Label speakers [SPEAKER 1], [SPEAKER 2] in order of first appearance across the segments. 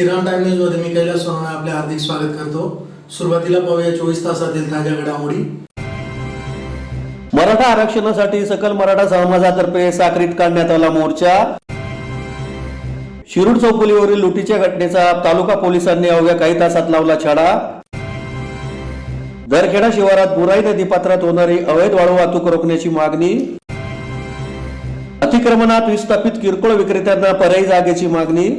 [SPEAKER 1] Shriram time news मध्ये मी कैलास सोनवणे आपले हार्दिक स्वागत करतो। सुरुवातीला पाहूया 24 तासातील ताज्या घडामोडी।
[SPEAKER 2] मराठा आरक्षणासाठी सकल मराठा समाजातर्फे साक्रीत काढण्यात आला मोर्चा। शिरूर चौफुलीवरील लुटीच्या घटनेचा तालुका पोलिसांनी अवघ्या काही तासात लावला छाडा। दरखेडा शिवारात बुराई नदी पात्रात होणारी अवैध वाळू वाहतूक रोखण्याची मागणी। अतिक्रमणात विस्थापित किरकोळ विक्रेत्यांना पर्यायी जागेची मागणी।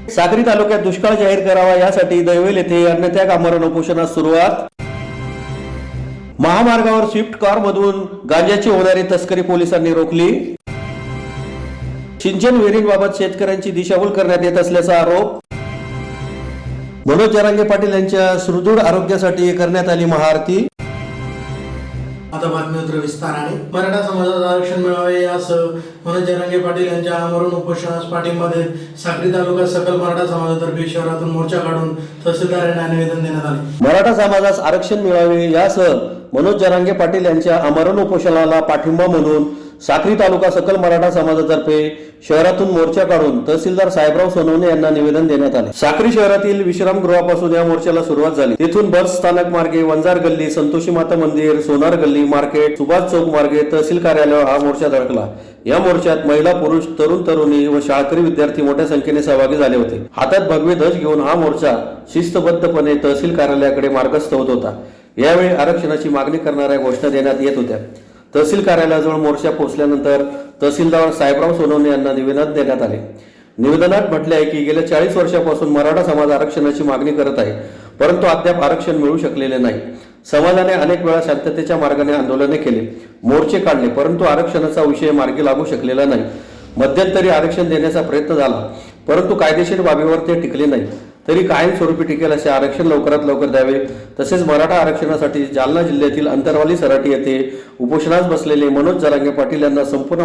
[SPEAKER 2] साक्री तालुक्यात दुष्काळ जाहीर करावा यासाठी दैवेल येथे अन्नत्याग आमरण उपोषणास सुरुवात। महामार्गावर स्विफ्ट कार मधून गांजाची होणारी तस्करी पोलिसांनी रोखली। सिंचन विहिरींबाबत शेतकऱ्यांची दिशाभूल करण्यात येत असल्याचा आरोप। मनोज जरांगे पाटील यांच्या सुदृढ आरोग्यासाठी करण्यात आली महाआरती।
[SPEAKER 1] आता बातमीपत्र विस्ताराने। मराठा समाजात आरक्षण मिळावे यासह मनोज जरांगे पाटील यांच्या आमरण उपोषणास पाठिंबा देत साक्री तालुका सकल मराठा समाजातर्फे शहरातून मोर्चा काढून तहसीलदार यांना निवेदन देण्यात आले।
[SPEAKER 2] मराठा समाजास आरक्षण मिळावे यासह मनोज जरांगे पाटील यांच्या आमरण उपोषणाला पाठिंबा म्हणून साक्री तालुका सकल मराठा समाजातर्फे शहरातून मोर्चा काढून तहसीलदार साहेबराव सोनवणे यांना निवेदन देण्यात आले। साक्री शहरातील विश्रामगृहापासून या मोर्चाला सुरुवात झाली। तिथून बस स्थानक मार्गे वंजार गल्ली, संतोषी माता मंदिर, सोनार गल्ली, मार्केट, सुभाष चौक मार्गे तहसील कार्यालयावर हा मोर्चा धडकला। या मोर्चात महिला, पुरुष, तरुण तरुणी व शाळकरी विद्यार्थी मोठ्या संख्येने सहभागी झाले होते। हातात भगवे ध्वज घेऊन हा मोर्चा शिस्तबद्धपणे तहसील कार्यालयाकडे मार्गस्थ होत होता। यावेळी आरक्षणाची मागणी करणाऱ्या घोषणा देण्यात येत होत्या। तहसील कार्यालयाजवळ मोर्चा पोहोचल्यानंतर तहसीलदार साहेबराव सोनवणे यांना निवेदन देण्यात आले। निवेदनात म्हटले आहे की गेल्या 40 वर्षापासून मराठा समाज आरक्षणाची मागणी करत आहे, परंतु अद्याप आरक्षण मिळू शकलेले नाही। समाजाने अनेक वेळा शांततेच्या मार्गाने आंदोलने केली, मोर्चे काढले, परंतु आरक्षणाचा विषय मार्गी लागू शकलेला नाही। मध्यंतरी आरक्षण देण्याचा प्रयत्न झाला, परंतु कायदेशीर बाबीवर ते टिकले नाही। तरी कायमस्वरूपी टिकेल असे आरक्षण लवकरात लवकर द्यावे। तसेच मराठा आरक्षणासाठी जालना जिल्ह्यातील अंतरवाली सराटी येथे उपोषणास बसलेले मनोज जरांगे पाटील यांना संपूर्ण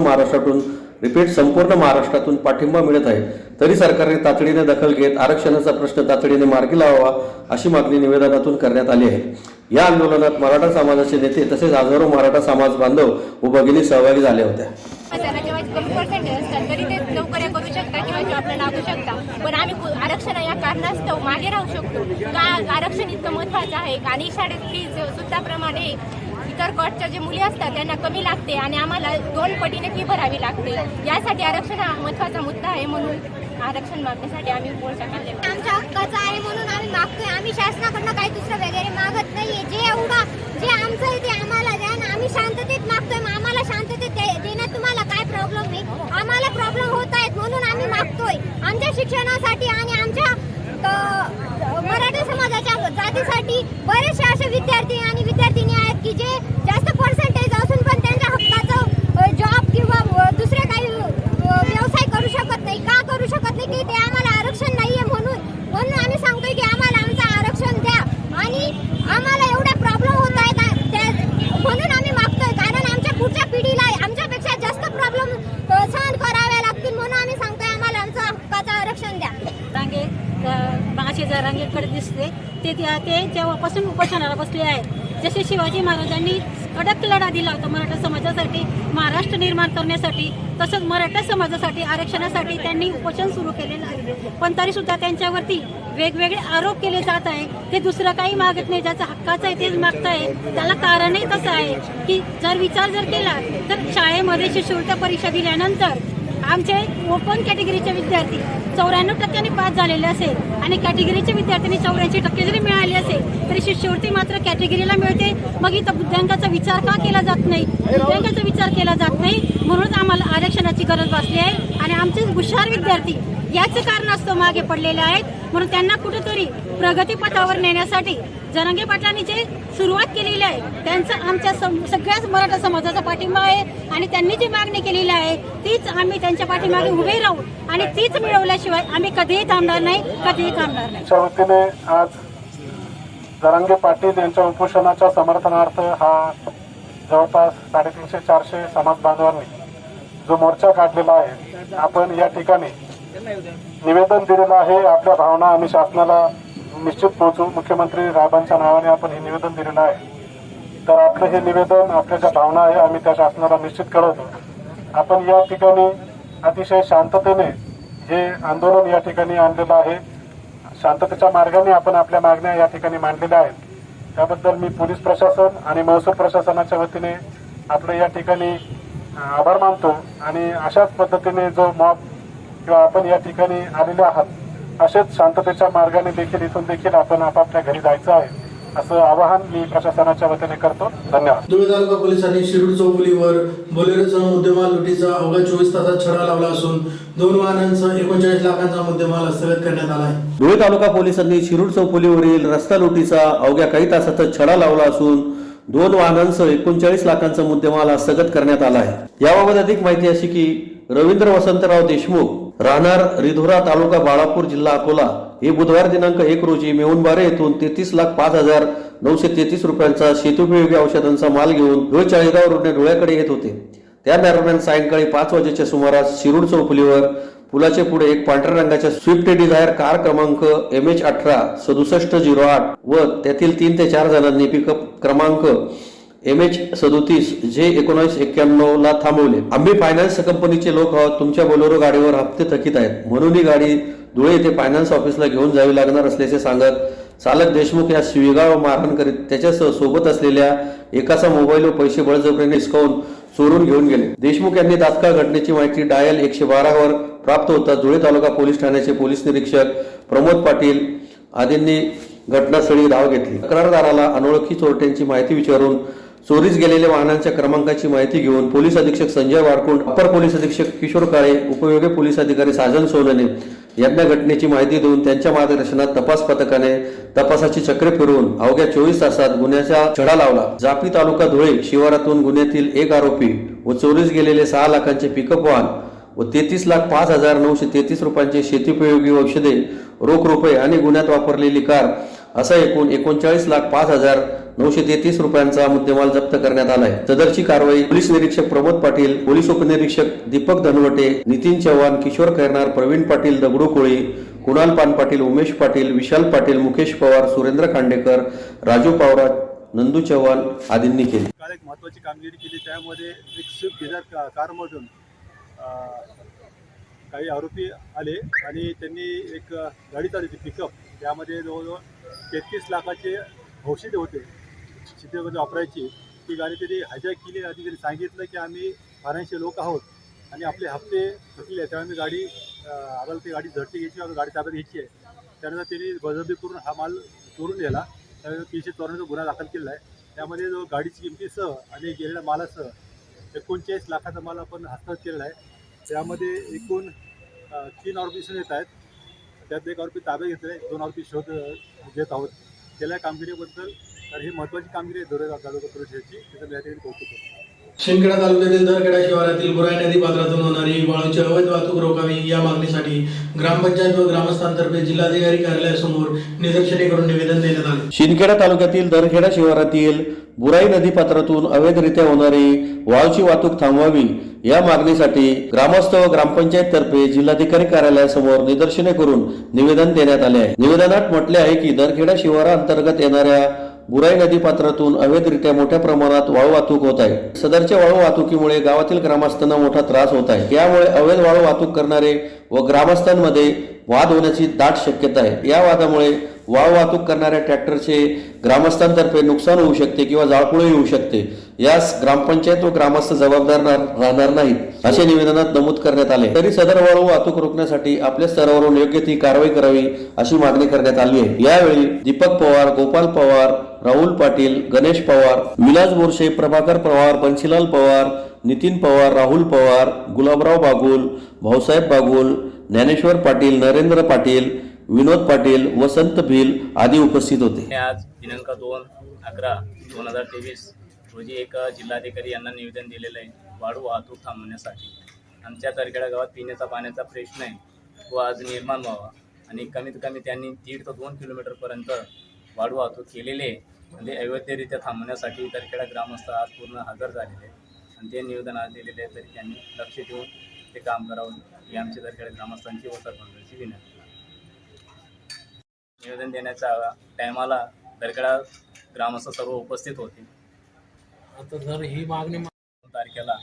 [SPEAKER 2] महाराष्ट्रातून पाठिंबा मिळत आहे। तरी सरकारने तातडीने दखल घेत आरक्षणाचा प्रश्न तातडीने मार्गी लावावा अशी मागणी निवेदनातून करण्यात आली आहे। या आंदोलनात मराठा समाजाचे नेते तसेच हजारो मराठा समाज बांधव व भगिनी सहभागी झाल्या होत्या।
[SPEAKER 3] कमी पर्सेंटेज असतात तरी ते नोकऱ्या करू शकता किंवा जॉबला लागू शकता, पण आम्ही आरक्षण या कारणास्तव मागे राहू शकतो का? आरक्षण इतकं महत्त्वाचं आहे आणि शाळेत फीज सुद्धा प्रमाणे इतर कोर्टच्या जे मुली असतात त्यांना कमी लागते आणि आम्हाला 2 पटीने फी भरावी लागते। यासाठी आरक्षण हा महत्त्वाचा मुद्दा आहे, म्हणून आरक्षण मागण्यासाठी आम्ही मोर्चा काढलेला
[SPEAKER 4] आमच्या हक्काचं आहे म्हणून आम्ही मागतोय। आम्ही शासनाकडनं काही दुसरं वगैरे मागत नाहीये। जे आमचं आहे ते आम्हाला द्या ना। आम्ही शांततेत मागतोय, आम्हाला शांततेत देण्यात तुम्हाला काय प्रॉब्लेम आहे? आम्हाला प्रॉब्लेम होत आहेत म्हणून आम्ही मागतोय आमच्या शिक्षणासाठी आणि आमच्या मराठा समाजाच्या जातीसाठी। बरेचसे असे विद्यार्थी आणि विद्यार्थिनी आहेत की जे जास्त पर्सेंटेज असून पण त्यांच्या हक्काचं जॉब किंवा दुसरे काही व्यवसाय करू शकत नाही। का करू शकत नाही? की ते आम्हाला आरक्षण नाहीये म्हणून आम्ही सांगतोय की आम्हाला आमचं आरक्षण द्या। आणि आम्हाला एवढे प्रॉब्लेम होत आहेत म्हणून आम्ही मागतोय, कारण आमच्या पुढच्या पिढीला आमच्यापेक्षा जास्त प्रॉब्लेम सहन करावे लागतील, म्हणून आम्ही सांगतोय आम्हाला आमचं हक्काचं आरक्षण द्या।
[SPEAKER 5] रांगे महाशय जरांगेकडे दिसते ते जेव्हापासून उपोषणाला बसले आहेत। जसे शिवाजी महाराजांनी कडक लढा दिला होता मराठा समाजासाठी, महाराष्ट्र निर्माण करण्यासाठी, तसंच मराठा समाजासाठी आरक्षणासाठी त्यांनी उपोषण सुरू केलेलं आहे। पण तरी सुद्धा त्यांच्यावरती वेगवेगळे आरोप केले जात आहे। ते दुसरं काही मागत नाही, ज्याचं हक्काचं आहे तेच मागताय। त्याला कारणही तसं आहे की विचार केला तर शाळेमध्ये शिष्यवृत्ती परीक्षा दिल्यानंतर आमचे ओपन कॅटेगरीचे विद्यार्थी 94% पास झालेले असेल आणि कॅटेगरीच्या विद्यार्थ्यांनी 84% जरी मिळाले असेल तरी शिष्यवृत्ती मात्र कॅटेगरीला मिळते। मग इथं बुद्ध्यांकाचा विचार का केला जात नाही? बुद्ध्यांकाचा विचार केला जात नाही म्हणूनच आम्हाला आरक्षणाची गरज भासली आहे आणि आमचे हुशार विद्यार्थी याचे कारणास्तव मागे पडलेले आहेत, म्हणून त्यांना कुठेतरी प्रगतीपथावर नेण्यासाठी जरांगे पाटलांनी जे सुरुवात केलेली आहे त्यांचा आमच्या सगळ्याच मराठा समाजाचा पाठिंबा आहे आणि त्यांनी जी मागणी केलेली आहे तीच आम्ही त्यांच्या पाठीमागे उभे राहू आणि तीच मिळवल्याशिवाय आम्ही कधीही थांबणार नाही।
[SPEAKER 6] च्या वतीने आज जरांगे पाटील यांच्या उपोषणाच्या समर्थनार्थ हा जवळपास 350-400 समाज बांधवांनी जो मोर्चा काढलेला आहे, आपण या ठिकाणी निवेदन दिलेलं आहे। आपल्या भावना आम्ही शासनाला निश्चित पोहोचू। मुख्यमंत्री साहेबांच्या नावाने आपण हे निवेदन दिलेलं आहे। तर आपलं हे निवेदन, आपल्या ज्या भावना आहे आम्ही त्या शासनाला निश्चित कळवतो। आपण या ठिकाणी अतिशय शांततेने जे आंदोलन या ठिकाणी आणलेलं आहे, शांततेच्या मार्गाने आपण आपल्या मागण्या या ठिकाणी मांडलेल्या आहेत. त्याबद्दल मी पोलीस प्रशासन आणि महसूल प्रशासनाच्या वतीने आपलं या ठिकाणी आभार मानतो. आणि अशाच पद्धतीने जो मॉब किंवा आपण या ठिकाणी आलेले आहात, असेच शांततेच्या मार्गाने देखील इथून देखील आपण आपापल्या घरी जायचं आहे, असं आवाहन मी प्रशासनाच्या वतीने करतो. धन्यवाद.
[SPEAKER 1] धुळे तालुका पोलिसांनी शिरूर चौफुलीवर बोलेरोसह मुद्देमाल लुटीचा अवघ्या 24 तासात छडा लावला असून 2 वाहनांसह 39 लाखांचा मुद्देमाल हस्तगत करण्यात आला आहे.
[SPEAKER 2] धुळे तालुका पोलिसांनी शिरूर चौफुलीवरील रस्ता लुटीचा अवघ्या काही तासातच छडा लावला असून 2 वाहनांसह 39 लाखांचा मुद्देमाल हस्तगत करण्यात आला आहे. याबाबत अधिक माहिती अशी की रवींद्र वसंतराव देशमुख राहणार रिधोरा तालुका बाळापूर जिल्हा अकोला हे बुधवार दिनांक 1 रोजी मेहुणबारे येथून 33,05,933 रुपयांचा शेतोपयोगी औषधांचा माल घेऊन धुळे चाळीसगाव रोडने धुळ्याकडे येत होते. त्या दरम्यान सायंकाळी 5 वाजेच्या सुमारास शिरूर चौफुलीवर पुलाचे पुढे एक पांढऱ्या रंगाच्या स्विफ्ट डिझायर कार क्रमांक MH18 6708 व त्यातील 3 ते 4 जणांनी पिकअप क्रमांक MH37 जे 1991 ला थांबवले. आम्ही फायनान्स कंपनीचे लोक आहोत, तुमच्या बोलेरो गाडीवर हप्ते थकीत आहेत, म्हणून ही गाडी धुळे येथे फायनान्स ऑफिसला घेऊन जावी लागणार असल्याचे सांगत चालक देशमुख या शिवीगाळ मारहाण करीत त्याच्यासह सोबत असलेल्या एकाचा मोबाईल व पैसे बळजबरीने हिसकावून चोरून घेऊन गेले. देशमुख यांनी तात्काळ घटनेची माहिती डायल 112 वर प्राप्त होता धुळे तालुका पोलीस ठाण्याचे पोलीस निरीक्षक प्रमोद पाटील आदींनी घटनास्थळी धाव घेतली. तक्रारदाराला अनोळखी चोरट्यांची माहिती विचारून चोरीस गेलेल्या वाहनांच्या क्रमांकाची माहिती घेऊन पोलीस अधीक्षक संजय वारकुंड, अप्पर पोलीस अधीक्षक किशोर काळे, उपविभागीय पोलीस अधिकारी साजन सोनने यांना घटनेची माहिती देऊन त्यांच्या मार्गदर्शनात तपास पथकाने तपासाची चक्रे फिरवून अवघ्या 24 तासात गुन्ह्याचा छडा लावला. जापी तालुका धुळे शिवारातून गुन्ह्यातील एक आरोपी व चोरीस गेलेले 6 लाखांचे पिकअप वाहन व 33,05,933 रुपयांचे शेतीपयोगी औषधे, रोख रुपये आणि गुन्ह्यात वापरलेली कार असा एकूण 39,05,933 रुपयांचा मुद्देमाल जप्त करण्यात आला आहे. सदरची कारवाई पोलीस निरीक्षक प्रमोद पाटील, पोलीस उपनिरीक्षक दीपक धनवटे, नितीन चव्हाण, किशोर खैरनार, प्रवीण पाटील, दगडू कोळी, कुणाल पान पाटील, उमेश पाटील, विशाल पाटील, मुकेश पवार, सुरेंद्र खांडेकर, राजू पावरा, नंदू चव्हाण आदींनी केली.
[SPEAKER 7] काल एक महत्त्वाची कामगिरी केली. त्यामध्ये एक स्विफ्ट डिझायर कारमधून काही आरोपी आले आणि त्यांनी एक गाडी चालवली होती पिकअप. त्यामध्ये जवळजवळ 33 लाखाचे औषधे होते शेतीमध्ये वापरायची. ती गाडी त्यांनी हायजॅक केली आणि त्यांनी सांगितलं की आम्ही फायनान्शियल लोक आहोत आणि आपले हप्ते थकले आहेत, त्यामुळे गाडी आम्हाला ती गाडी झडती घ्यायची, गाडी ताब्यात घ्यायची आहे. त्यानंतर त्यांनी बळजबरी करून हा माल चोरून नेला. त्यामुळे 354 गुन्हा दाखल केलेला आहे. त्यामध्ये जो गाडीची किमतीसह आणि गेलेल्या मालासह 39 लाखाचा माल आपण हस्तगत केलेला आहे. त्यामध्ये एकूण 3 आरोपी दिसून येत आहेत. त्यात एक आरोपी ताब्यात घेतला आहे, 2 आरोपी शोध घेत आहोत. केल्या कामगिरीबद्दल तर ही महत्त्वाची कामगिरी आहे धुळे तालुका परिषदेची, त्याचं या ठिकाणी कौतुक आहे.
[SPEAKER 1] शिंदखेडा तालुक्यातील दरखेडा शिवारातील बुराई नदी पात्रातून होणारी वाळूची अवैध वाहतूक रोखावी या मागणीसाठी ग्रामपंचायत व ग्रामस्थांतर्फे जिल्हाधिकारी कार्यालयासमोर निदर्शने करून निवेदन देण्यात आले.
[SPEAKER 2] शिंदखेडा तालुक्यातील दरखेडा शिवारातील बुराई नदी पात्रातून अवैधरित्या होणारी वाळूची वाहतूक थांबवावी या मागणीसाठी ग्रामस्थ व ग्रामपंचायत तर्फे जिल्हाधिकारी कार्यालयासमोर निदर्शने करून निवेदन देण्यात आले आहे. निवेदनात म्हटले आहे की दरखेडा शिवाराअंतर्गत येणाऱ्या बुराई नदी पात्रातून अवैधरित्या मोठ्या प्रमाणात वाळू वाहतूक होत आहे. सदरच्या वाळू वाहतुकीमुळे गावातील ग्रामस्थांना मोठा त्रास होत आहे. यामुळे अवैध वाळू वाहतूक करणारे व ग्रामस्थांमध्ये वाद होण्याची दाट शक्यता आहे. या वादामुळे वाळू वाहतूक करणाऱ्या ट्रॅक्टरचे ग्रामस्थांतर्फे नुकसान होऊ शकते किंवा जाळपोळ येऊ शकते. यास ग्रामपंचायत व ग्रामस्थ जबाबदार राहणार नाहीत असे निवेदनात नमूद करण्यात आले. तरी सदर वाळू वाहतूक रोखण्यासाठी आपल्या स्तरावरून योग्य ती कारवाई करावी अशी मागणी करण्यात आली आहे. यावेळी दीपक पवार, गोपाल पवार, राहुल पाटील, गणेश पवार, विलास बोरशे, प्रभाकर पवार, बन्सीलाल पवार, नितीन पवार, राहुल पवार, गुलाबराव बागुल, भाऊसाहेब बागुल, ज्ञानेश्वर पाटील, नरेंद्र पाटील, विनोद पाटील, वसंत भिल आदी उपस्थित होते.
[SPEAKER 8] आज दिनांक 2/11/2023 रोजी एक जिल्हाधिकारी यांना निवेदन दिलेलं आहे वाळू वाहतूक थांबवण्यासाठी. आमच्या दरखेडा गावात पिण्याचा पाण्याचा प्रश्न आहे तो आज निर्माण व्हावा आणि कमीत कमी त्यांनी 1.5 ते 2 किलोमीटरपर्यंत वाळू वाहतूक केलेली आहे. म्हणजे अवैधरित्या थांबवण्यासाठी दरखेडा ग्रामस्थ आज पूर्ण हजर झालेले आहेत आणि ते निवेदन आज दिलेले आहे. तरी त्यांनी लक्ष ठेवून ते काम करावं ही आमच्या दरखेडा ग्रामस्थांची व सरपंचांची विनंती. निवेदन देण्याच्या टायमाला दरखेडा ग्रामस्थ सर्व उपस्थित होते.
[SPEAKER 1] आता जर ही मागणी
[SPEAKER 8] तारखेला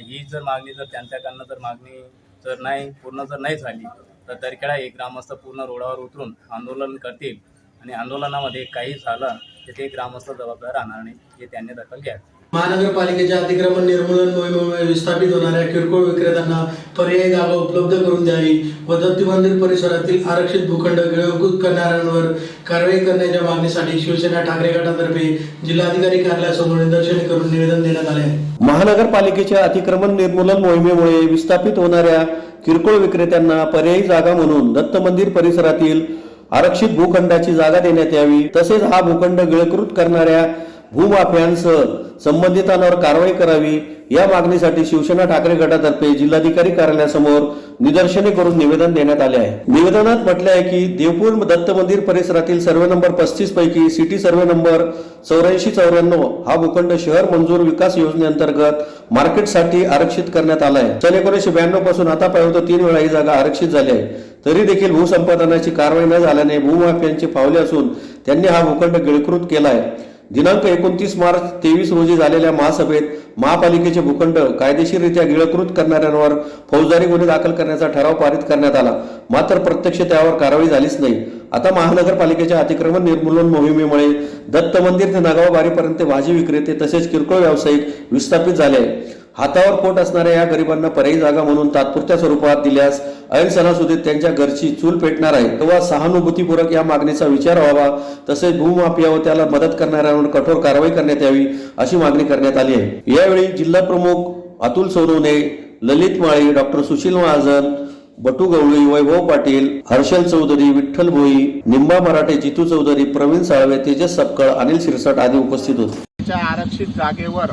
[SPEAKER 8] ही जर मागणी जर त्यांच्याकडनं जर मागणी जर नाही पूर्ण जर नाही झाली तर तरीखेळा हे ग्रामस्थ पूर्ण रोडावर उतरून आंदोलन करतील आणि आंदोलनामध्ये काही झालं तर ते ग्रामस्थ जबाबदार राहणार नाही, हे त्यांनी दखल घ्यावी.
[SPEAKER 1] महानगरपालिकेच्या अतिक्रमण निर्मूलन मोहिमेमुळे विस्थापित होणाऱ्या किरकोळ विक्रेत्यांना पर्यायी जागा उपलब्ध करून द्यावी व दत्त मंदिर परिसरातील आरक्षित भूखंड गिळंकृत करणाऱ्यांवर कारवाई करण्याच्या मागणीसाठी शिवसेना ठाकरे गटातर्फे जिल्हाधिकारी कार्यालयासमोर निदर्शने करून निवेदन देण्यात आले आहे.
[SPEAKER 2] महानगरपालिकेच्या अतिक्रमण निर्मूलन मोहिमेमुळे विस्थापित होणाऱ्या किरकोळ विक्रेत्यांना पर्यायी जागा म्हणून दत्त मंदिर परिसरातील आरक्षित भूखंडाची जागा देण्यात यावी, तसेच हा भूखंड गिळंकृत करणाऱ्या भूमाफियांसह संबंधितांवर कारवाई करावी या मागणीसाठी शिवसेना ठाकरे गटातर्फे जिल्हाधिकारी कार्यालयासमोर निदर्शने करून निवेदन देण्यात आले आहे. निवेदनात म्हटले आहे की देवपूर दत्त मंदिर परिसरातील सर्वे नंबर 35 पैकी सिटी सर्वे नंबर 8494 हा भूखंड शहर मंजूर विकास योजनेअंतर्गत मार्केटसाठी आरक्षित करण्यात आला आहे. सन 1992 पासून आतापर्यंत 3 वेळा ही जागा आरक्षित झाली आहे. तरी देखील भूसंपादनाची कारवाई न झाल्याने भूमाफियांचे फावले असून त्यांनी हा भूखंड गिळंकृत केला आहे. दिनांक 29 मार्च 23 रोजी झालेल्या महासभेत महापालिकेचे भूखंड कायदेशीररित्या गिळंकृत करणाऱ्यांवर फौजदारी गुन्हे दाखल करण्याचा ठराव पारित करण्यात आला, मात्र प्रत्यक्ष त्यावर कारवाई झालीच नाही. आता महानगरपालिकेच्या अतिक्रमण निर्मूलन मोहिमेमुळे दत्त मंदिर ते नागाव बारीपर्यंत भाजी विक्रेते तसेच किरकोळ व्यावसायिक विस्थापित झाले आहे. हातावर पोट असणाऱ्या या गरिबांना पर्यायी जागा म्हणून तात्पुरत्या स्वरूपात दिल्यास ऐन सणासुदीत त्यांच्या घरची चूल पेटणार आहे, तेव्हा सहानुभूतीपूर्वक या मागणीचा विचार व्हावा, तसेच भूमाफिया व त्याला मदत करणाऱ्यांवर कठोर कारवाई करण्यात यावी अशी मागणी करण्यात आली आहे. यावेळी जिल्हा प्रमुख अतुल सोनवणे, ललित माळी, डॉक्टर सुशील महाजन, बटू गवळी, वैभव पाटील, हर्षल चौधरी, विठ्ठल भोई, निंबा मराठे, जितू चौधरी, प्रवीण साळवे, तेजस सपकळ, अनिल शिरसाट आदी उपस्थित होते.
[SPEAKER 9] आरक्षित जागेवर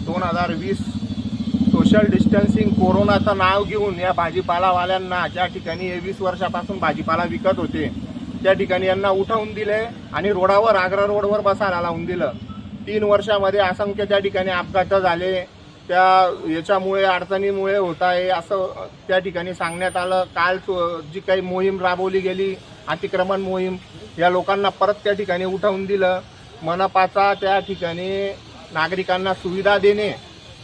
[SPEAKER 9] 2020 सोशल डिस्टन्सिंग कोरोनाचं नाव घेऊन या भाजीपालावाल्यांना ज्या ठिकाणी 20 वर्षापासून भाजीपाला विकत होते त्या ठिकाणी यांना उठवून दिले आणि रोडावर आग्रा रोडवर बसायला लावून दिलं. 3 वर्षामध्ये असंख्य त्या ठिकाणी अपघात झाले, त्या याच्यामुळे अडचणीमुळे होत आहे असं त्या ठिकाणी सांगण्यात आलं. काल जी काही मोहीम राबवली गेली अतिक्रमण मोहीम, या लोकांना परत त्या ठिकाणी उठवून दिलं. मनपाचा त्या ठिकाणी नागरिकांना सुविधा देणे,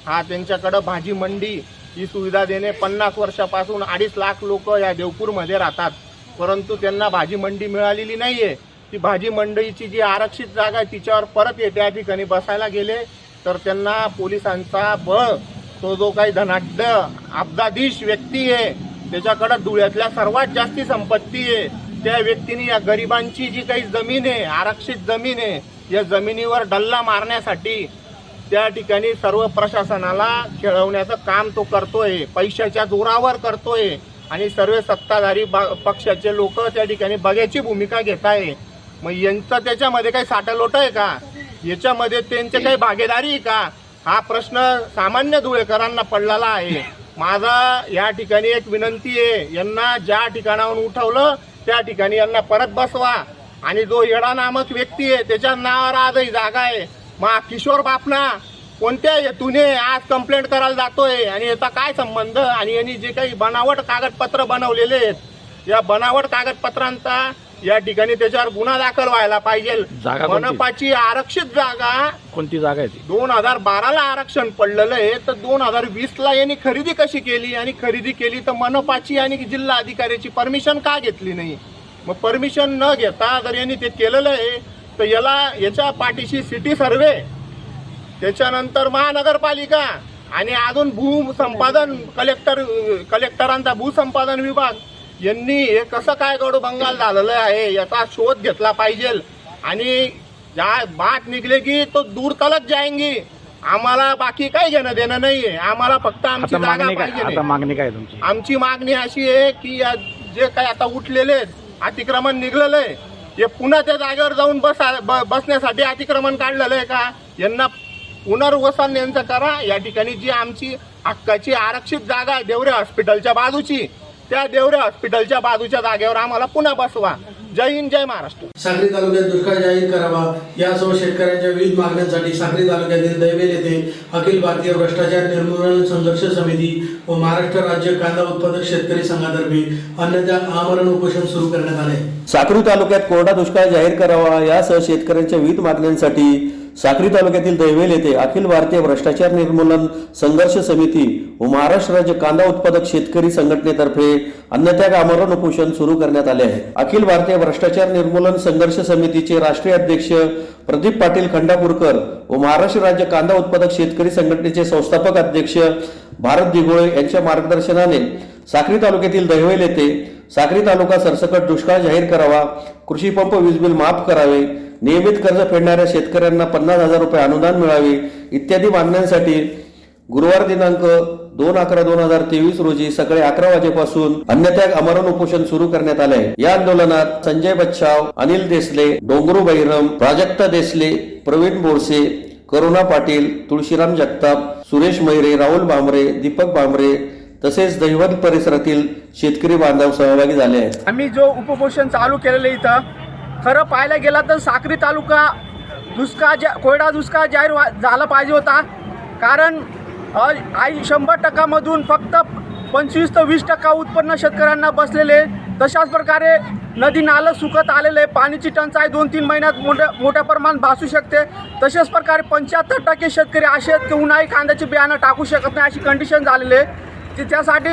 [SPEAKER 9] हा त्यांच्याकडं भाजी मंडी ही सुविधा देणे. 50 वर्षापासून 2.5 लाख लोक या देवपूरमध्ये राहतात, परंतु त्यांना भाजी मंडी मिळालेली नाही आहे. ती भाजी मंडईची जी आरक्षित जागा आहे तिच्यावर परत त्या ठिकाणी बसायला गेले तर त्यांना पोलिसांचा बळ, तो जो काही धनाढ्य अब्दाधीश व्यक्ती आहे त्याच्याकडं धुळ्यातल्या सर्वात जास्ती संपत्ती आहे, त्या व्यक्तीने या गरिबांची जी काही जमीन आहे, आरक्षित जमीन आहे, या जमिनीवर डल्ला मारण्यासाठी त्या ठिकाणी सर्व प्रशासनाला खेळवण्याचं काम तो करतोय, पैशाच्या जोरावर करतोय आणि सर्व सत्ताधारी पक्षाचे लोक त्या ठिकाणी बघ्याची भूमिका घेत आहे. मग यांचं त्याच्यामध्ये काही साठलोट आहे का, याच्यामध्ये त्यांचे काही भागीदारी आहे का, हा प्रश्न सामान्य धुळेकरांना पडलेला आहे. माझा या ठिकाणी एक विनंती आहे, यांना ज्या ठिकाणाहून उठवलं त्या ठिकाणी यांना परत बसवा आणि जो येडा नामक व्यक्ती आहे त्याच्या नावावर आजही जागा आहे. मग किशोर बापना कोणत्या हेतूने आज कंप्लेंट करायला जातोय आणि याचा काय संबंध, आणि यांनी जे काही बनावट कागदपत्र बनवलेले आहेत या बनावट कागदपत्रांचा या ठिकाणी त्याच्यावर गुन्हा दाखल व्हायला पाहिजे. मनपाची आरक्षित जागा
[SPEAKER 10] कोणती जागा आहे?
[SPEAKER 9] 2012ला आरक्षण पडलेलं आहे, तर 2020ला यांनी खरेदी कशी केली, आणि खरेदी केली तर मनपाची आणि जिल्हा अधिकाऱ्याची परमिशन का घेतली नाही. मग परमिशन न घेता जर यांनी ते केलेलं आहे तर याच्या पाठीशी सिटी सर्वे, त्याच्यानंतर महानगरपालिका आणि अजून भूसंपादन कलेक्टरांचा भूसंपादन विभाग यांनी हे कसं काय गडबंगाल झालेलं आहे याचा शोध घेतला पाहिजे. आणि ज्या बात निघले की तो दूर तलक जाएंगी, आम्हाला बाकी काही घेणं देणं नाहीये, आम्हाला फक्त आमची जागा पाहिजे.
[SPEAKER 10] मागणी काय तुमची?
[SPEAKER 9] आमची मागणी अशी आहे की या जे काही आता उठलेले अतिक्रमण निघलेलं आहे हे पुन्हा त्या जागेवर जाऊन बसण्यासाठी अतिक्रमण काढलेलं आहे का, यांना पुनर्वसन यांचं करा. या ठिकाणी जी आमची हक्काची आरक्षित जागा आहे देवरे हॉस्पिटलच्या बाजूची, त्या देवरे हॉस्पिटलच्या बाजूच्या जागेवर आम्हाला पुन्हा बसवा. जय हिंद, जय महाराष्ट्र.
[SPEAKER 1] साक्री तालुक्यात दुष्काळ जाहीर करावा यासह शेतकऱ्यांच्या विविध मागण्यांसाठी साक्री तालुक्यातील दैवेल येथे अखिल भारतीय भ्रष्टाचार निर्मूलन संघर्ष समिती व महाराष्ट्र राज्य कांदा उत्पादक शेतकरी संघातर्फे अन्नत्याग आमरण उपोषण सुरू करण्यात आले.
[SPEAKER 2] साक्री तालुक्यात कोरडा दुष्काळ जाहीर करावा यासह शेतकऱ्यांच्या विविध मागण्यांसाठी साक्री तालुक्यातील दैवेल येथे अखिल भारतीय भ्रष्टाचार निर्मूलन संघर्ष समिती व महाराष्ट्र राज्य कांदा उत्पादक शेतकरी संघटनेतर्फे अन्नत्याग आमरण उपोषण सुरू करण्यात आले आहे। अखिल भारतीय भ्रष्टाचार निर्मूलन संघर्ष समितीचे राष्ट्रीय अध्यक्ष प्रदीप पाटील खंडापूरकर व महाराष्ट्र राज्य कांदा उत्पादक शेतकरी संघटनेचे संस्थापक अध्यक्ष भारत दिघोळे यांच्या मार्गदर्शनाने साक्री तालुक्यातील दैवेल येथे साक्री तालुका सरसकट दुष्काळ जाहीर करावा, कृषी पंप वीज बिल माफ करावे, नियमित कर्ज फेडणाऱ्या शेतकऱ्यांना 50,000 रुपये अनुदान मिळावे इत्यादी मागण्यांसाठी गुरुवार दिनांक 2/11/2023 रोजी सकाळी 11 वाजेपासून अन्नत्याग आमरण उपोषण सुरू करण्यात आले आहे। या आंदोलनात संजय बच्छाव, अनिल देसले, डोंगरू बैरम, प्राजक्ता देसले, प्रवीण बोरसे, करुणा पाटील, तुळशीराम जगताप, सुरेश मैरे, राहुल भामरे, दीपक भामरे तसेच दैवत परिसरातील शेतकरी बांधव सहभागी झाले आहेत।
[SPEAKER 10] आम्ही जो उपोषण चालू केलेले इथं खरं पाहायला गेला तर साक्री तालुका कोरडा दुष्काळ जाहीर झाला पाहिजे होता, कारण 100% मधून फक्त 25 ते 20% उत्पन्न शेतकऱ्यांना बसलेले। तशाच प्रकारे नदी नालं सुकत आलेले, पाण्याची टंचाई 2-3 महिन्यात मोठ्या प्रमाणात भासू शकते। तशाच प्रकारे 75% शेतकरी असे आहेत की उन्हाळी कांद्याचे बियाणं टाकू शकत नाही, अशी कंडिशन झालेली आहे। त्यासाठी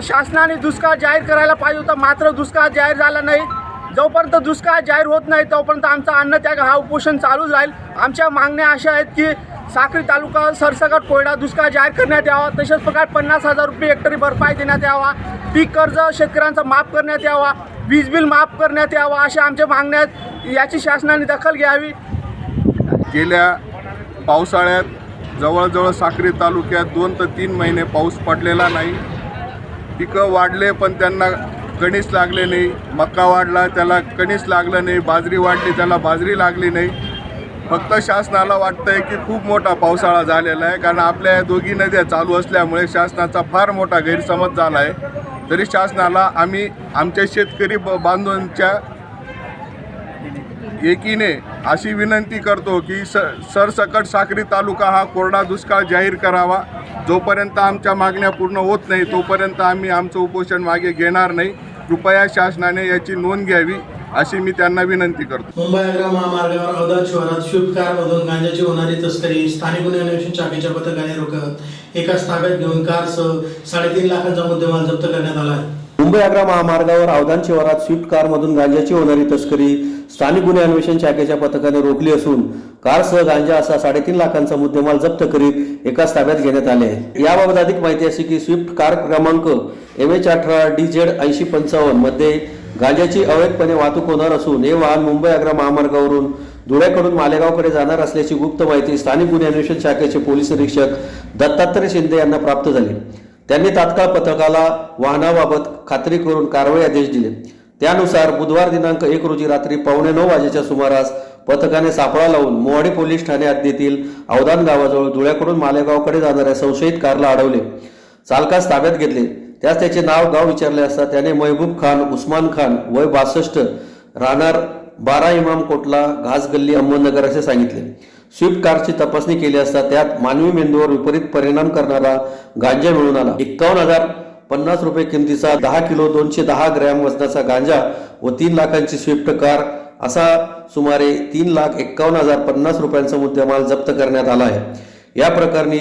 [SPEAKER 10] शासनाने दुष्काळ जाहीर करायला पाहिजे होता, मात्र दुष्काळ जाहीर झाला नाही। जोपर्यंत दुष्काळ जाहीर होत नाही तोपर्यंत आमचा अन्नत्याग हा उपोषण चालूच राहील। आमच्या मागण्या अशा आहेत की साक्री तालुका सरसकट कोरडा दुष्काळ जाहीर करण्यात यावा, तसेच प्रकारे 50,000 रुपये हेक्टरी भरपाई देण्यात यावा, पीक कर्ज शेतकऱ्यांचा माफ करण्यात यावा, वीज बिल माफ करण्यात यावा, अशा आमच्या मागण्या आहेत। याची शासनाने दखल घ्यावी।
[SPEAKER 9] गेल्या पावसाळ्यात जवळजवळ साक्री तालुक्यात 2 ते 3 महिने पाऊस पडलेला नाही। पिकं वाढले पण त्यांना कणीस लागले नाही, मका वाढला त्याला कणीस लागलं नाही, बाजरी वाढली त्याला बाजरी लागली नाही। फक्त शासनाला वाटतंय की खूप मोठा पावसाळा झालेला आहे, कारण आपल्या या दोघी नद्या चालू असल्यामुळे शासनाचा फार मोठा गैरसमज झाला आहे। तरी शासनाला आम्ही आमच्या शेतकरी बांधवांच्या एकीने अशी विनंती करतो की सरसकट साक्री तालुका हा कोरडा दुष्काळ जाहीर करावा। जोपर्यंत आमच्या मागण्या पूर्ण होत नाही तोपर्यंत आम्ही आमचं उपोषण मागे घेणार नाही। कृपया शासनाने याची नोंद घ्यावी अशी मी त्यांना विनंती करतो।
[SPEAKER 1] मुंबई आग्रा महामार्गावर अवधान शहरात स्विफ्ट कारमधून गांजाची होणारी तस्करी स्थानिक गुन्हे अन्वेषण शाखेच्या पथकाने रोखत एकाच ताब्यात घेऊन कारसह 3.5 लाखांचा मुद्देमाल जप्त करण्यात आला आहे।
[SPEAKER 2] मुंबई आग्रा महामार्गावर अवधान शिवारात स्विफ्ट कारमधून गांजाची होणारी तस्करी स्थानिक गुन्हे अन्वेषण शाखेच्या पथकाने रोखली असून कारसह गांजा असा 3.5 लाखांचा मुद्देमाल जप्त करीत एकाच ताब्यात घेण्यात आले आहे। याबाबत अधिक माहिती अशी की स्विफ्ट कार क्रमांक MH18DZ 8055 मध्ये गांजाची अवैधपणे वाहतूक होणार असून हे वाहन मुंबई आग्रा महामार्गावरून धुळ्याकडून मालेगावकडे जाणार असल्याची गुप्त माहिती स्थानिक गुन्हे अन्वेषण शाखेचे पोलीस निरीक्षक दत्तात्रय शिंदे यांना प्राप्त झाली। त्यांनी तात्काळ पथकाला वाहनाबाबत खात्री करून कारवाई आदेश दिले। त्यानुसार बुधवार दिनांक 1 रोजी रात्री 8:45 वाजेच्या सुमारास पथकाने सापळा लावून मोहाडी पोलीस ठाणे हद्दीतील अवधान गावाजवळ धुळ्याकडून मालेगावकडे जाणाऱ्या संशयित कारला अडवले, चालकास ताब्यात घेतले। त्यास त्याचे नाव गाव विचारले असता त्याने महबूब खान उस्मान खान वय 62 राहणार 12 इमाम कोटला घास गल्ली अहमदनगर असे सांगितले। स्विफ्ट कारची तपासणी केली असता त्यात मानवी मेंदूवर विपरीत परिणाम करणारा गांजा मिळून आला। 51,050 रुपये किमतीचा 10 किलो 210 ग्रॅम वजनाचा गांजा व 3 लाखांची स्विफ्ट कार असा सुमारे 3,51,050 रुपयांचा मुद्देमाल जप्त करण्यात आला आहे। या प्रकरणी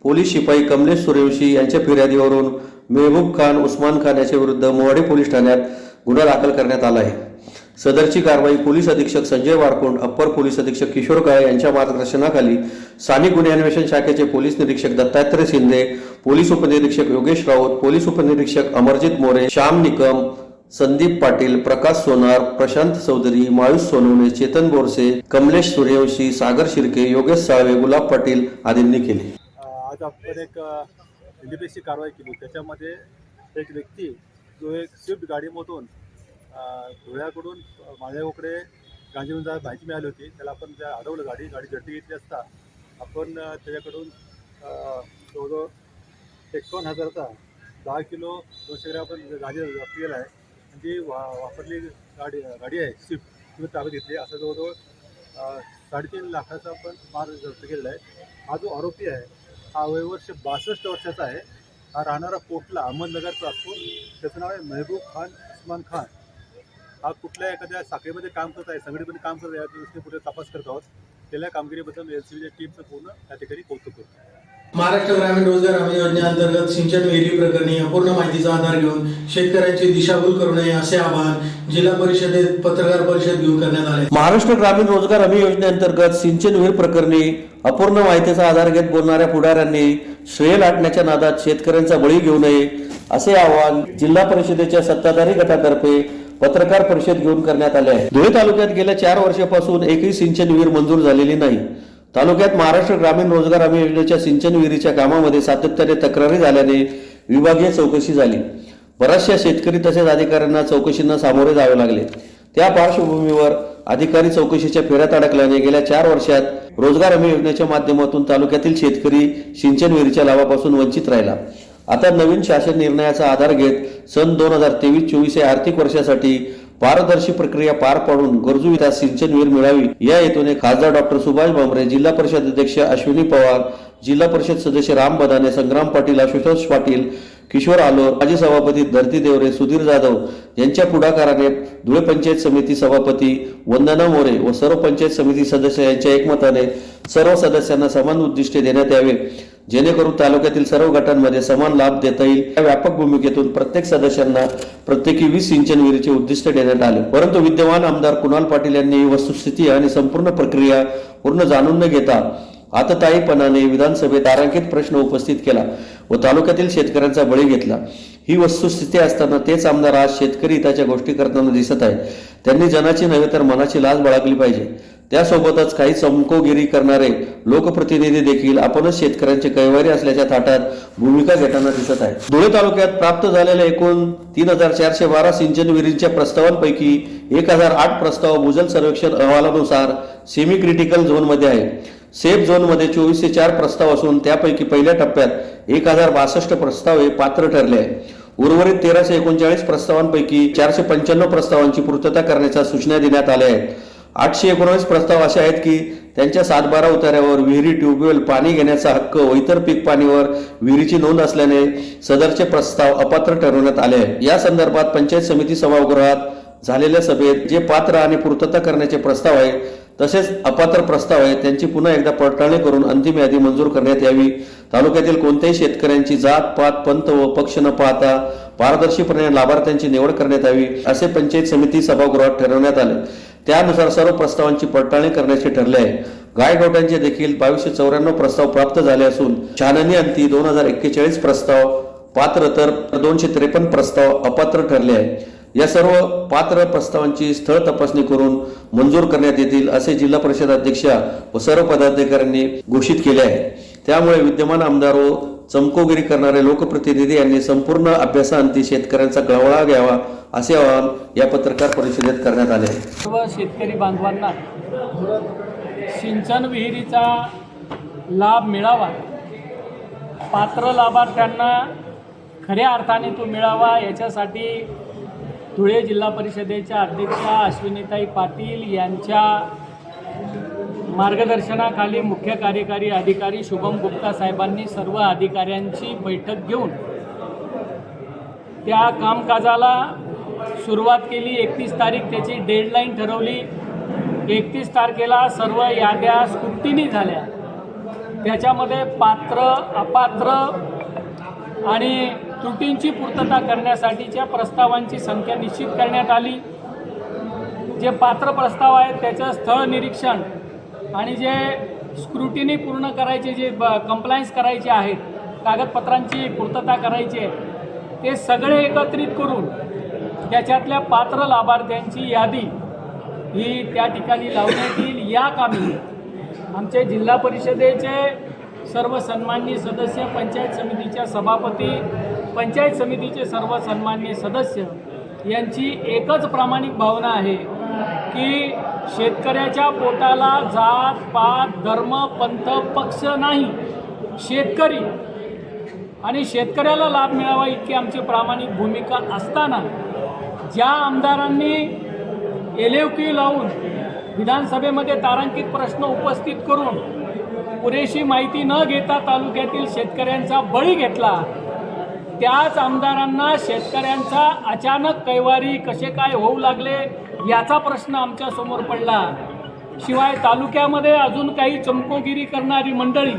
[SPEAKER 2] पोलीस शिपाई कमलेश सूर्यवंशी यांच्या फिर्यादीवरून महबूब खान उस्मान खान याच्या विरुद्ध मोहाडी पोलीस ठाण्यात गुन्हा दाखल करण्यात आला आहे। सदरची कारवाई पोलीस अधीक्षक संजय वारकोंड, अप्पर पोलीस अधीक्षक किशोर काळे यांच्या मार्गदर्शनाखाली स्थानिक गुन्हे अन्वेषण शाखेचे पोलीस निरीक्षक दत्तात्रय शिंदे, पोलीस उपनिरीक्षक योगेश राऊत, पोलीस उपनिरीक्षक अमरजित मोरे, श्याम निकम, संदीप पाटील, प्रकाश सोनार, प्रशांत चौधरी, मायुष सोनवणे, चेतन बोरसे, कमलेश सूर्यवंशी, सागर शिर्के, योगेश साळवे, गुलाब पाटील आदींनी केले।
[SPEAKER 7] आज आपण एक NDPSची कारवाई केली। त्याच्यामध्ये एक व्यक्ती जो एक स्विफ्ट गाडीमधून धुळ्याकडून मालेगावकडे गांजा घेऊन जायला माहिती मिळाली होती, त्याला आपण त्या अडवलं। गाडी झडती घेतली असता आपण त्याच्याकडून जवळजवळ 51,000चा 10 किलो 200 ग्रॅम आपण गांजा जप्त केला आहे। आणि जी वापरली गाडी आहे स्विफ्ट ती ताब्यात घेतली। असं जवळजवळ 3.5 लाखाचा आपण माल जप्त केलेला आहे। हा जो आरोपी आहे हा वयवर्ष 62 वर्षाचा आहे। हा राहणारा कोटला अहमदनगरचा असून त्याचं नाव आहे महबूब खान उस्मान खान। हा कुठल्या एखाद्या शाखेमध्ये काम करत आहे, संघटनेमध्ये काम करत आहे, या दृष्टीने पुढे तपास करत आहोत। केलेल्या कामगिरीबद्दल LCBच्या टीमचं पूर्ण त्या ठिकाणी कौतुक करतो.
[SPEAKER 1] महाराष्ट्र ग्रामीण रोजगार हमी योजनेअंतर्गत सिंचन विहिरी प्रकरणी अपूर्ण माहितीचा आधार घेऊन शेतकऱ्यांची दिशाभूल करू नये असे आवाहन जिल्हा परिषदेत पत्रकार परिषद घेऊन करण्यात आले.
[SPEAKER 2] महाराष्ट्र ग्रामीण रोजगार हमी योजनेअंतर्गत सिंचन विहीर प्रकरणी अपूर्ण माहितीचा आधार घेत बोलणाऱ्या पुढाऱ्यांनी श्रेय लाटण्याच्या नादात शेतकऱ्यांचा बळी घेऊ नये असे आवाहन जिल्हा परिषदेच्या सत्ताधारी गटातर्फे पत्रकार परिषद घेऊन करण्यात आले आहे. धुळे तालुक्यात गेल्या 4 वर्षापासून एकही सिंचन विहीर मंजूर झालेली नाही. तालुक्यात महाराष्ट्र ग्रामीण रोजगार हमी योजनेच्या सिंचन विहिरीच्या कामामध्ये सातत्याने तक्रारी झाल्याने विभागीय चौकशी झाली. बऱ्याचशा शेतकरी तसेच अधिकाऱ्यांना चौकशींना सामोरे जावे लागले. त्या पार्श्वभूमीवर अधिकारी चौकशीच्या फेऱ्यात अडकल्याने गेल्या 4 वर्षात रोजगार हमी योजनेच्या माध्यमातून तालुक्यातील शेतकरी सिंचन विहिरीच्या लाभापासून वंचित राहिला. आता नवीन शासन निर्णयाचा आधार घेत सन 2023-24 या आर्थिक वर्षासाठी पारदर्शी प्रक्रिया पार पाडून गरजू विकास सिंचन विहीर मिळावी या हेतूने खासदार डॉक्टर सुभाष भामरे, जिल्हा परिषद अध्यक्ष अश्विनी पवार, जिल्हा परिषद सदस्य राम बदाने, संग्राम पाटील, आशुतोष पाटील, किशोर आलोर, माजी सभापती धरती देवरे, सुधीर जाधव यांच्या पुढाकाराने धुळे पंचायत समिती सभापती वंदना मोरे व सर्व पंचायत समिती सदस्य यांच्या एकमताने सर्व सदस्यांना समान उद्दिष्टे देण्यात यावे, जेणेकरून तालुक्यातील सर्व गटांमध्ये समान लाभ देता येईल. या व्यापक भूमिकेतून प्रत्येक सदस्यांना प्रत्येकी 20 सिंचन विहिरीचे उद्दिष्ट देण्यात आले. परंतु विद्यमान आमदार कुणाल पाटील यांनी ही वस्तुस्थिती आणि संपूर्ण प्रक्रिया पूर्ण जाणून न घेता आततायीपणाने विधानसभेत तारांकित प्रश्न उपस्थित केला व तालुक्यातील शेतकऱ्यांचा बळी घेतला. ही वस्तुस्थिती असताना तेच आमदार आज शेतकरी हिताच्या गोष्टी करताना दिसत आहेत. त्यांनी जनाची नव्हे तर मनाची लाज बाळगली पाहिजे. त्यासोबतच काही चमकोगिरी करणारे लोकप्रतिनिधी देखील आपणच शेतकऱ्यांचे कैवारी असल्याच्या थाटात भूमिका घेताना दिसत आहेत. धुळे तालुक्यात प्राप्त झालेल्या एकूण 3412 सिंचन विहिरींच्या प्रस्तावांपैकी 1008 प्रस्ताव भूजल सर्वेक्षण अहवालानुसार सेमी क्रिटिकल झोनमध्ये आहे. सेफ झोनमध्ये 24 ते 4 प्रस्ताव असून त्यापैकी पहिल्या टप्प्यात 1062 प्रस्ताव हे पात्र ठरले आहे. उर्वरित 1339 प्रस्तावांपैकी 495 प्रस्तावांची पूर्तता करण्याच्या सूचना देण्यात आल्या आहेत. 819 प्रस्ताव असे आहेत की त्यांच्या 7-12 उतार्यावर विहिरी, ट्यूबवेल, पाणी घेण्याचा हक्क व इतर पीक पाणीवर विहिरीची नोंद असल्याने सदरचे प्रस्ताव अपात्र ठरवण्यात आले आहे. या संदर्भात पंचायत समिती सभागृहात झालेल्या सभेत जे पात्र आणि पूर्तता करण्याचे प्रस्ताव आहेत तसेच अपात्र प्रस्ताव आहेत त्यांची पुन्हा एकदा पडताळणी करून अंतिम यादी मंजूर करण्यात यावी. तालुक्यातील कोणत्याही शेतकऱ्यांची जात, पात, पंथ व पक्ष न पाहता पारदर्शीपणे लाभार्थ्यांची निवड करण्यात यावी असे पंचायत समिती सभागृहात ठरवण्यात आले. त्यानुसार सर्व प्रस्तावांची पडताळणी करण्याचे ठरले आहे. गायगोट्यांचे देखील 2294 प्रस्ताव प्राप्त झाले असून छाननी अंती 2041 प्रस्ताव पात्र तर 253 प्रस्ताव अपात्र ठरले आहे. या सर्व पात्र प्रस्तावांची स्थळ तपासणी करून मंजूर करण्यात येतील असे जिल्हा परिषद अध्यक्षा व सर्व पदाधिकाऱ्यांनी घोषित केले आहे. त्यामुळे विद्यमान आमदार व चमकोगिरी करणारे लोकप्रतिनिधी यांनी संपूर्ण अभ्यासाअंती शेतकऱ्यांचा गळवळा घ्यावा असे आवाहन या पत्रकार परिषदेत करण्यात आले.
[SPEAKER 11] सर्व शेतकरी बांधवांना सिंचन विहिरीचा लाभ मिळावा, पात्र लाभार्थ्यांना खऱ्या अर्थाने तो मिळावा याच्यासाठी धुळे जिल्हा परिषदेच्या अध्यक्षा अश्विनीताई पाटील यांच्या मार्गदर्शनाखाली मुख्य कार्यकारी अधिकारी शुभम गुप्ता साहेबांनी सर्व अधिकाऱ्यांची बैठक घेऊन त्या कामकाजाला सुरुवात केली. 31 तारीख त्याची डेडलाईन ठरवली. 31 तारखेला सर्व याद्या स्क्रुटिनी झाल्या. त्याच्यामध्ये पात्र, अपात्र आणि त्रुटींची पूर्तता करण्यासाठीच्या प्रस्तावांची संख्या निश्चित करण्यात आली. जे पात्र प्रस्ताव आहेत त्याचं स्थळ निरीक्षण आणि जे स्क्रुटिनी पूर्ण करायचे, जे कंप्लायन्स करायचे आहेत, कागदपत्रांची पूर्तता करायची आहे, ते सगळे एकत्रित करून त्याच्यातल्या पात्र लाभार्थ्यांची यादी ही त्या ठिकाणी लावण्यात येईल. या कामी आमचे जिल्हा परिषदेचे सर्व सन्माननीय सदस्य, पंचायत समितीच्या सभापती, पंचायत समितीचे सर्व सन्माननीय सदस्य यांची एकच प्रामाणिक भावना आहे की शेतकऱ्याच्या पोटाला जात, पात, धर्म, पंथ, पक्ष नाही, शेतकरी आणि शेतकऱ्याला लाभ मिळावा इतकी आमची प्रामाणिक भूमिका असताना ज्या आमदारांनी एलएवकी लावून विधानसभेमध्ये तारांकित प्रश्न उपस्थित करून पुरेशी माहिती न घेता तालुक्यातील शेतकऱ्यांचा बळी घेतला, त्याच आमदारांना शेतकऱ्यांचा अचानक कैवारी कसे काय होऊ लागले याचा प्रश्न आमच्यासमोर पडला. शिवाय तालुक्यामध्ये अजून काही चमकोगिरी करणारी मंडळी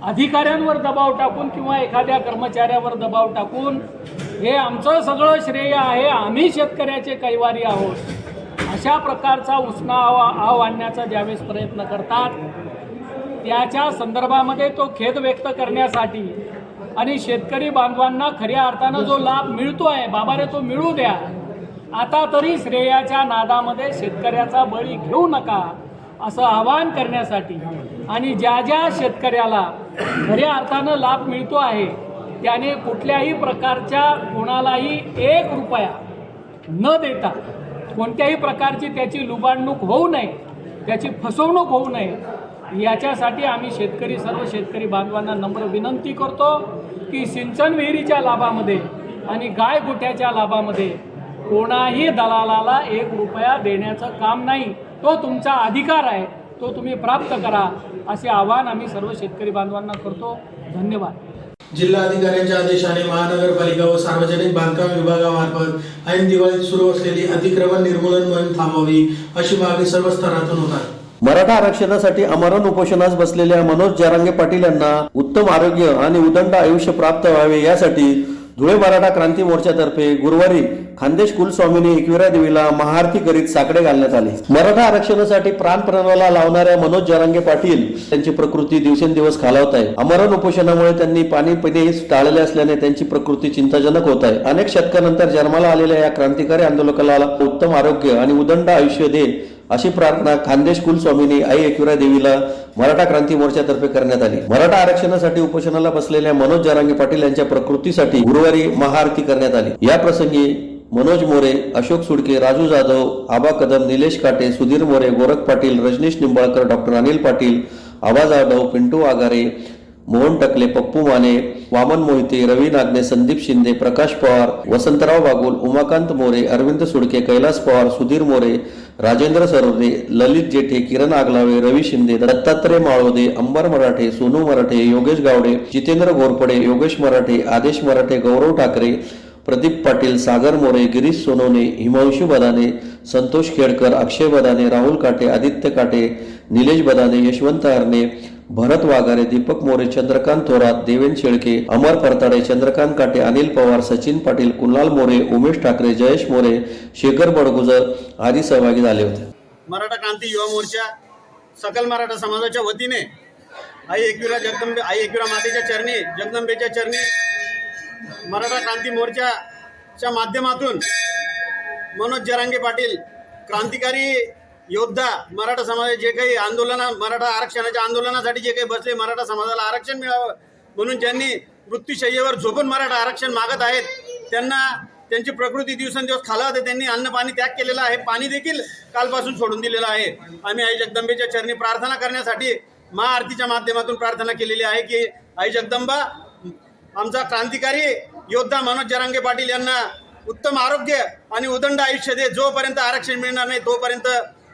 [SPEAKER 11] अधिकाऱ्यांवर दबाव टाकून किंवा एखाद्या कर्मचाऱ्यावर दबाव टाकून हे आमचं सगळं श्रेय आहे, आम्ही शेतकऱ्याचे कैवारी आहोत, अशा प्रकारचा उसना आव आणण्याचा ज्यावेळेस प्रयत्न करतात त्याच्या संदर्भामध्ये तो खेद व्यक्त करण्यासाठी आणि शेतकरी बांधवांना खऱ्या अर्थानं जो लाभ मिळतो आहे बाबा रे तो मिळू द्या, आता तरी श्रेयाच्या नादामध्ये शेतकऱ्याचा बळी घेऊ नका असं आवाहन करण्यासाठी आणि ज्या ज्या शेतकऱ्याला खऱ्या अर्थानं लाभ मिळतो आहे त्याने कुठल्याही प्रकारच्या कोणालाही 1 रुपया न देता कोणत्याही प्रकारची त्याची लुबाडणूक होऊ नये, त्याची फसवणूक होऊ नये याच्यासाठी आम्ही सर्व शेतकरी बांधवांना नम्र विनंती करतो की सिंचन विहिरीच्या लाभामध्ये आणि गाय गोठ्याच्या लाभामध्ये कोणाही दलालाला 1 रुपया देण्याचं काम नाही, तो तुमचा अधिकार आहे, तो तुम्ही प्राप्त करा असे आवाहन आम्ही सर्व शेतकरी बांधवांना करतो. धन्यवाद.
[SPEAKER 1] जिल्हाधिकाऱ्यांच्या आदेशाने महानगरपालिका व सार्वजनिक बांधकाम विभागामार्फत ऐन दिवाळीत सुरू असलेली अतिक्रमण निर्मूलन मोहीम थांबवावी अशी मागणी सर्व स्तरातून होत आहे.
[SPEAKER 2] मराठा आरक्षणासाठी आमरण उपोषणास बसलेल्या मनोज जरांगे पाटील यांना उत्तम आरोग्य आणि उदंड आयुष्य प्राप्त व्हावे यासाठी धुळे मराठा क्रांती मोर्चातर्फे गुरुवारी खान्देश कुलस्वामिनी एकविरा देवीला महाआरती करीत साकडे घालण्यात आले. मराठा आरक्षणासाठी प्राणपणाला लावणाऱ्या मनोज जरांगे पाटील त्यांची प्रकृती दिवसेंदिवस खालावत आहे. आमरण उपोषणामुळे त्यांनी पाणी पिणे टाळले असल्याने त्यांची प्रकृती चिंताजनक होत आहे. अनेक शतकानंतर जन्माला आलेल्या या क्रांतिकारी आंदोलकाला उत्तम आरोग्य आणि उदंड आयुष्य दे अशी प्रार्थना खान्देश कुलस्वामिनी आई एकविरा देवीला मराठा क्रांती मोर्चातर्फे करण्यात आली. मराठा आरक्षणासाठी उपोषणाला बसलेल्या मनोज जरांगे पाटील यांच्या प्रकृतीसाठी गुरुवारी महाआरती करण्यात आली. या प्रसंगी मनोज मोरे, अशोक सुडके, राजू जाधव, आबा कदम, निलेश काटे, सुधीर मोरे, गोरख पाटील, रजनीश निंबाळकर, डॉक्टर अनिल पाटील, आवाज जाधव, पिंटू आगारे, मोहन टकले, पप्पू माने, वामन मोहिते, रवी नागने, संदीप शिंदे, प्रकाश पवार, वसंतराव बागुल, उमाकांत मोरे, अरविंद सुडके, कैलास पवार, सुधीर मोरे, राजेंद्र सरोदे, ललित जेठे, किरण आगलावे, रवी शिंदे, दत्तात्रय माळोदे, अंबर मराठे, सोनू मराठे, योगेश गावडे, जितेंद्र घोरपडे, योगेश मराठे, आदेश मराठे, गौरव ठाकरे, प्रदीप पाटील, सागर मोरे, गिरीश सोनवणे, हिमांशू बदाने, संतोष खेडकर, अक्षय बदाने, राहुल काटे, आदित्य काटे, निलेश बदाने, यशवंत हरणे, भरत वाघारे, दीपक मोरे, चंद्रकांत थोरात, देवेन शेळके, अमर परताडे, चंद्रकांत काटे, अनिल पवार, सचिन पाटील, कुणाल मोरे, उमेश ठाकरे, जयेश मोरे, शेखर बडगुजर आदी सहभागी झाले होते.
[SPEAKER 12] मराठा क्रांती युवा मोर्चा सकल मराठा समाजाच्या वतीने आई एकविरा मातेच्या चरणी, जगदंबेच्या चरणी मराठा क्रांती मोर्चाच्या माध्यमातून मनोज जरांगे पाटील क्रांतिकारी योद्धा, मराठा समाजाचे जे काही मराठा आरक्षणाच्या आंदोलनासाठी जे काही बसले, मराठा समाजाला आरक्षण मिळावं म्हणून ज्यांनी मृत्यूशय्येवर झोपून मराठा आरक्षण मागत आहेत त्यांना त्यांची प्रकृती दिवसेंदिवस खालावते, त्यांनी अन्न पाणी त्याग केलेला आहे, पाणी देखील कालपासून सोडून दिलेलं आहे. आम्ही आई जगदंबेच्या चरणी प्रार्थना करण्यासाठी महाआरतीच्या माध्यमातून प्रार्थना केलेली आहे की आई जगदंबा आमचा क्रांतिकारी योद्धा मनोज जरांगे पाटील यांना उत्तम आरोग्य आणि उदंड आयुष्य दे. जोपर्यंत आरक्षण मिळणार नाही तोपर्यंत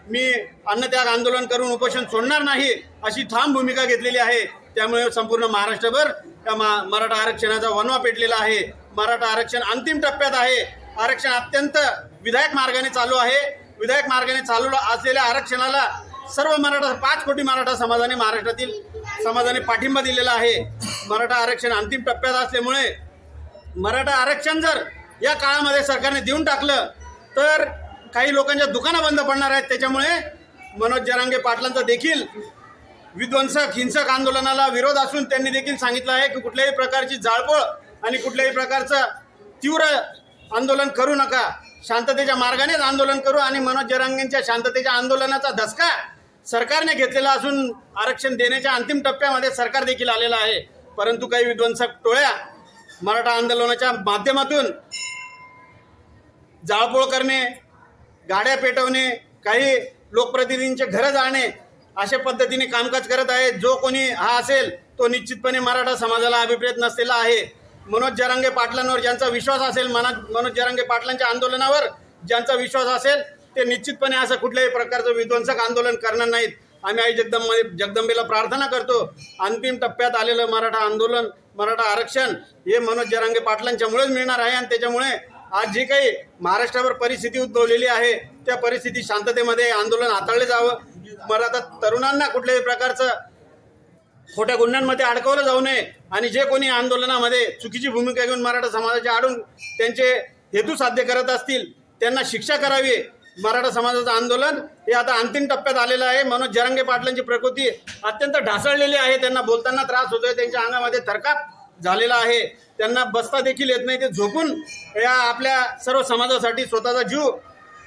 [SPEAKER 12] मी अन्नत्याग आंदोलन करून उपोषण सोडणार नाही अशी ठाम भूमिका घेतलेली आहे. त्यामुळे संपूर्ण महाराष्ट्रभर त्या मराठा आरक्षणाचा वणवा पेटलेला आहे. मराठा आरक्षण अंतिम टप्प्यात आहे. आरक्षण अत्यंत विधायक मार्गाने चालू आहे. विधायक मार्गाने चालू असलेल्या आरक्षणाला सर्व 5 कोटी मराठा समाजाने, महाराष्ट्रातील समाजाने पाठिंबा दिलेला आहे. मराठा आरक्षण अंतिम टप्प्यात असल्यामुळे मराठा आरक्षण जर या काळामध्ये सरकारने देऊन टाकलं तर काही लोकांच्या दुकानं बंद पडणार आहेत. त्याच्यामुळे मनोज जरांगे पाटलांचा देखील विध्वंसक हिंसक आंदोलनाला विरोध असून त्यांनी देखील सांगितलं आहे की कुठल्याही प्रकारची जाळपोळ आणि कुठल्याही प्रकारचं तीव्र आंदोलन करू नका, शांततेच्या मार्गानेच आंदोलन करू. आणि मनोज जरांगेंच्या शांततेच्या आंदोलनाचा धसका सरकारने घेतलेला असून आरक्षण देण्याच्या अंतिम टप्प्यामध्ये सरकार देखील आलेला आहे. परंतु काही विध्वंसक टोळ्या मराठा आंदोलनाच्या माध्यमातून जाळपोळ करणे, गाड्या पेटवणे, काही लोकप्रतिनिधींचे घरं जाळणे अशा पद्धतीने कामकाज करत आहे. जो कोणी हा असेल तो निश्चितपणे मराठा समाजाला अभिप्रेत नसलेला आहे. मनोज जरांगे पाटलांवर ज्यांचा विश्वास असेल, मनोज जरांगे पाटलांच्या आंदोलनावर ज्यांचा विश्वास असेल ते निश्चितपणे असं कुठल्याही प्रकारचं विध्वंसक आंदोलन करणार नाहीत. आम्ही आई जगदंबेला प्रार्थना करतो. अंतिम टप्प्यात आलेलं मराठा आंदोलन, मराठा आरक्षण हे मनोज जरांगे पाटलांच्यामुळेच मिळणार आहे आणि त्याच्यामुळे आज जी काही महाराष्ट्रावर परिस्थिती उद्भवलेली आहे त्या परिस्थिती शांततेमध्ये आंदोलन हाताळले जावं. मराठा तरुणांना कुठल्याही प्रकारचं खोट्या गुन्ह्यांमध्ये अडकवलं जाऊ नये आणि जे कोणी आंदोलनामध्ये चुकीची भूमिका घेऊन मराठा समाजाच्या आडून त्यांचे हेतू साध्य करत असतील त्यांना शिक्षा करावी. मराठा समाजाचं आंदोलन हे आता अंतिम टप्प्यात आलेलं आहे. मनोज जरांगे पाटलांची प्रकृती अत्यंत ढासळलेली आहे. त्यांना बोलताना त्रास होतोय, त्यांच्या अंगामध्ये थरकाप झालेला आहे, त्यांना बसता देखील येत नाही. ते झोपून या आपल्या सर्व समाजासाठी स्वतःचा जीव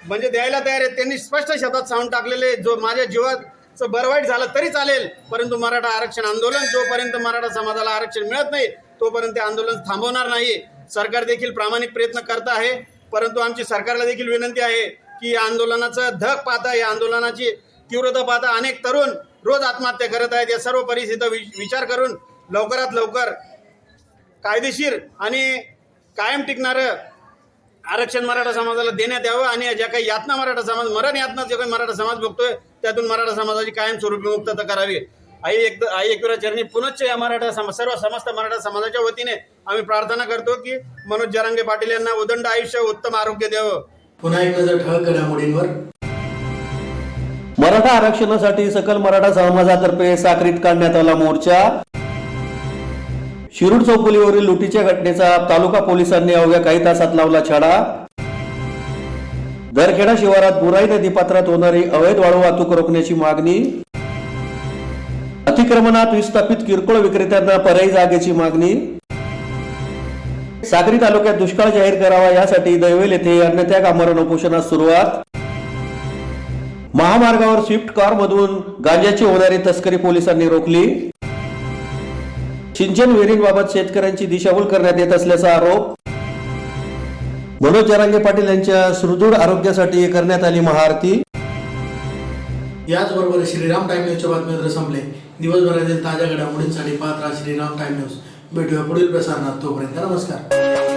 [SPEAKER 12] म्हणजे द्यायला तयार आहेत. त्यांनी स्पष्ट शब्दात सांगून टाकलेले जो माझ्या जीवाचं बरं वाईट झालं तरी चालेल, परंतु मराठा आरक्षण आंदोलन जोपर्यंत मराठा समाजाला आरक्षण मिळत नाही तोपर्यंत ते आंदोलन थांबवणार नाही. सरकार देखील प्रामाणिक प्रयत्न करत आहे, परंतु आमची सरकारला देखील विनंती आहे की या आंदोलनाचं धग पाहता, या आंदोलनाची तीव्रता पाहता अनेक तरुण रोज आत्महत्या करत आहेत. या सर्व परिस्थितीचा विचार करून लवकरात लवकर कायदेशीर आणि कायम टिकणारं आरक्षण मराठा समाजाला देण्यात यावं आणि ज्या काही यातना मराठा समाज मरण यातना जे काही मराठा समाज भोगतोय त्यातून मराठा समाजाची कायमस्वरूपी मुक्तता करावी. आई एकविरा चरणी पुनश्च या मराठा सर्व समस्त मराठा समाजाच्या वतीने आम्ही प्रार्थना करतो की मनोज जरांगे पाटील यांना उदंड आयुष्य उत्तम आरोग्य द्यावं.
[SPEAKER 1] पुन्हा एक नजर ठळक घडामोडींवर.
[SPEAKER 2] मराठा आरक्षणासाठी सकल मराठा समाजातर्फे साक्रीत काढण्यात आला मोर्चा. शिरूर चौफुलीवरील लुटीच्या घटनेचा तालुका पोलिसांनी अवघ्या काही तासात लावला छडा. दरखेडा शिवारात बुराई नदीपात्रात होणारी अवैध वाळू वाहतूक रोखण्याची मागणी. अतिक्रमणात विस्थापित किरकोळ विक्रेत्यांना पर्यायी जागेची मागणी. साक्री तालुक्यात दुष्काळ जाहीर करावा यासाठी दैवेल येथे अन्नत्याग आमरण उपोषणास सुरुवात. महामार्गावर स्विफ्ट कार मधून गांजाची होणारी तस्करी पोलिसांनी रोखली. सिंचन विहिरींबाबत शेतकऱ्यांची दिशाभूल करण्यात येत असल्याचा आरोप. मनोज जरांगे पाटील यांच्या सुदृढ आरोग्यासाठी करण्यात आली महाआरती.
[SPEAKER 1] याचबरोबर श्रीराम टाइम न्यूजच्या बातमीपत्र संपले. दिवसभरातील ताज्या घडामोडींसाठी पाहत राहा श्रीराम टाइम न्यूज. भेटूया पुढील प्रसारणात. तोपर्यंत नमस्कार.